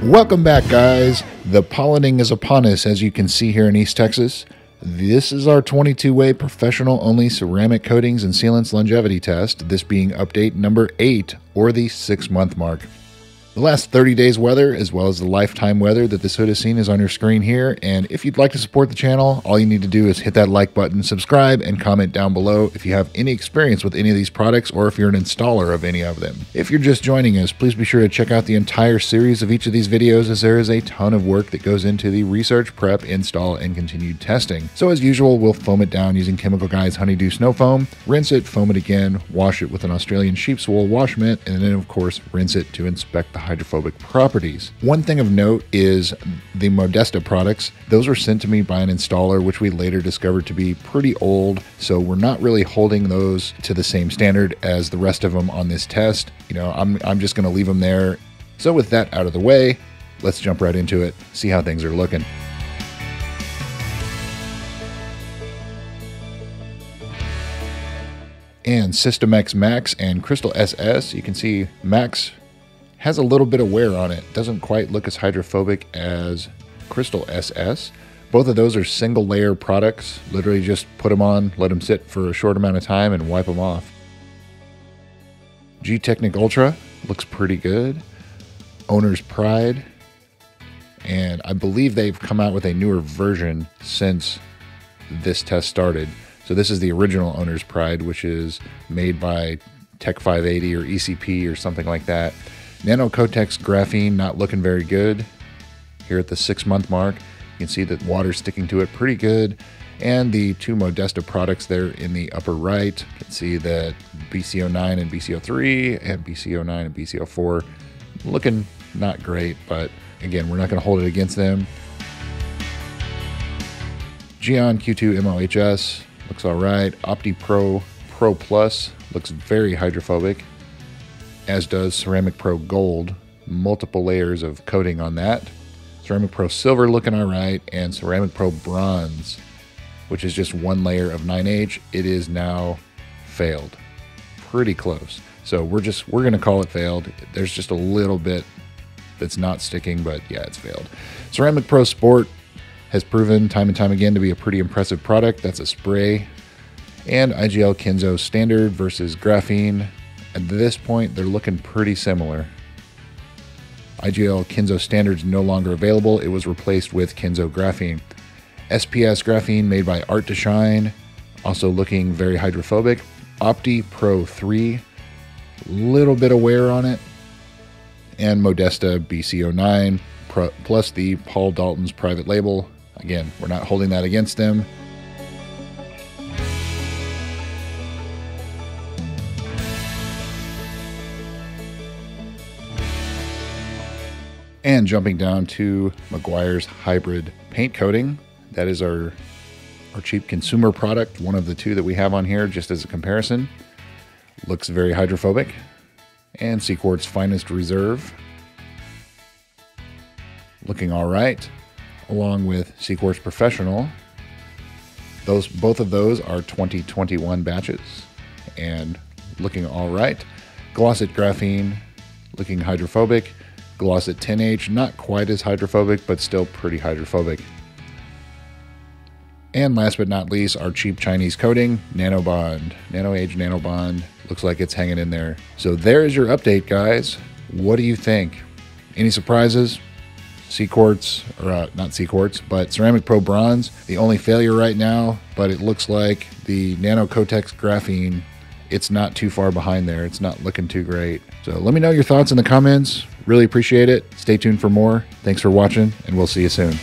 Welcome back, guys. The pollinating is upon us, as you can see here in East Texas. This is our 22-way professional-only ceramic coatings and sealants longevity test, this being update number 8, or the 6-month mark. The last 30 days weather, as well as the lifetime weather that this hood has seen, is on your screen here. And if you'd like to support the channel, all you need to do is hit that like button, subscribe, and comment down below if you have any experience with any of these products or if you're an installer of any of them. If you're just joining us, please be sure to check out the entire series of each of these videos, as there is a ton of work that goes into the research, prep, install, and continued testing. So as usual, we'll foam it down using Chemical Guy's Honeydew Snow Foam, rinse it, foam it again, wash it with an Australian sheep's wool wash mitt, and then of course rinse it to inspect the hydrophobic properties. One thing of note is the Modesta products. Those were sent to me by an installer, which we later discovered to be pretty old, so we're not really holding those to the same standard as the rest of them on this test. You know, I'm just going to leave them there. So with that out of the way, let's jump right into it, see how things are looking. And System X Max and Crystal SS, you can see Max has a little bit of wear on it. Doesn't quite look as hydrophobic as Crystal SS. Both of those are single layer products. Literally just put them on, let them sit for a short amount of time and wipe them off. G-Technic Ultra looks pretty good. Owner's Pride. And I believe they've come out with a newer version since this test started. So this is the original Owner's Pride, which is made by Tech 580 or ECP or something like that. Nano Cotex Graphene not looking very good. Here at the 6-month mark, you can see that water's sticking to it pretty good. And the two Modesta products there in the upper right, you can see that BCO9 and BCO3 and BCO9 and BCO4 looking not great, but again, we're not going to hold it against them. Geon Q2 MOHS looks all right. OptiPro Pro Plus looks very hydrophobic, as does Ceramic Pro Gold. Multiple layers of coating on that. Ceramic Pro Silver looking all right, and Ceramic Pro Bronze, which is just one layer of 9H, it is now failed. Pretty close. So we're going to call it failed. There's just a little bit that's not sticking, but yeah, it's failed. Ceramic Pro Sport has proven time and time again to be a pretty impressive product. That's a spray. And IGL Kenzo Standard versus Graphene. At this point, they're looking pretty similar. IGL Kenzo Standard is no longer available. It was replaced with Kenzo Graphene. SPS Graphene made by Art to Shine, also looking very hydrophobic. Opti Pro 3, little bit of wear on it. And Modesta BCO9 plus the Paul Dalton's private label. Again, we're not holding that against them. And jumping down to Meguiar's Hybrid Paint Coating. That is our cheap consumer product, one of the two that we have on here just as a comparison. Looks very hydrophobic. And Seaquart's Finest Reserve, looking all right, along with Seaquart's Professional. Both of those are 2021 batches and looking all right. Glossit Graphene, looking hydrophobic. Glossit 10H, not quite as hydrophobic, but still pretty hydrophobic. And last but not least, our cheap Chinese coating, Nanobond. NanoAge Nanobond, looks like it's hanging in there. So there is your update, guys. What do you think? Any surprises? Seaquartz, or not Seaquartz, but Ceramic Pro Bronze, the only failure right now, but it looks like the Nano Cotex Graphene, it's not too far behind there. It's not looking too great. So let me know your thoughts in the comments. Really appreciate it. Stay tuned for more. Thanks for watching, and we'll see you soon.